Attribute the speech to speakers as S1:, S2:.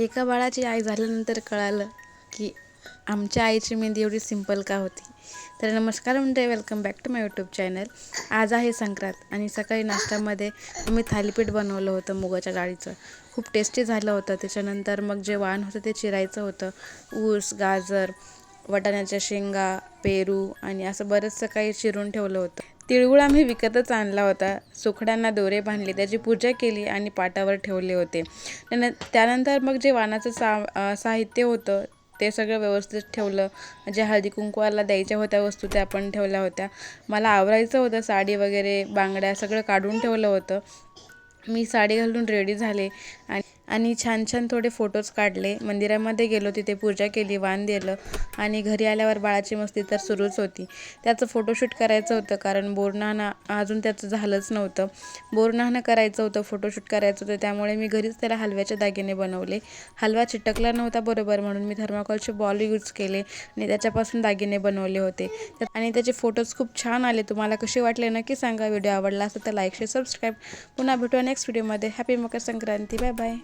S1: एका बाळाची आई झाल्यानंतर कळालं की आमच्या आईची मेहंदी एवढी सिंपल का होती. तर नमस्कार म्हणते, welcome back to my YouTube channel. आज आहे संक्रांत आणि सकाळी नाश्त्यामध्ये मी थालीपीठ बनवलं होतं मुगाच्या डाळीचं. खूप टेस्टी झालं होतं. त्याच्यानंतर मग जे वाण होतं ते चिरायचं होतं. ऊस, गाजर, वाटाण्याच्या शेंगा, पेरू आणि असं बरंचसं काही चिरून ठेवलं होतं. तिळगुळ आम्ही विकतच आणला होता. सुकड्यांना दोरे बांधले, त्याची पूजा केली आणि पाटावर ठेवले होते. त्यानंतर मग जे वाणाचं साहित्य होतं ते सगळं व्यवस्थित ठेवलं. जे हळदी कुंकवाला द्यायच्या होत्या वस्तू त्या पण ठेवल्या होत्या. मला आवरायचं होतं, साडी वगैरे बांगड्या सगळं काढून ठेवलं होतं. मी साडी घालून रेडी झाले आणि छान छान थोडे फोटोज काढले. मंदिरामध्ये गेलो, तिथे पूजा केली, वाण दिलं आणि घरी आल्यावर बाळाची मस्ती तर सुरूच होती. त्याचं फोटोशूट करायचं होतं कारण बोरनाणं अजून त्याचं झालंच नव्हतं. बोरनाणं करायचं होतं, फोटोशूट करायचं होतं. त्यामुळे मी घरीच त्याला हलव्याचे दागिने बनवले. हलवा चिटकला नव्हता बरोबर, म्हणून मी थर्माकोलचे बॉल यूज केले आणि त्याच्यापासून दागिने बनवले होते आणि त्याचे फोटोज खूप छान आले. तुम्हाला कसे वाटले नक्की सांगा. व्हिडिओ आवडला असेल तर लाईक, शेअर, सबस्क्राईब. पुन्हा भेटूया नेक्स्ट व्हिडिओमध्ये. Happy Makar Sankranti. Bye bye.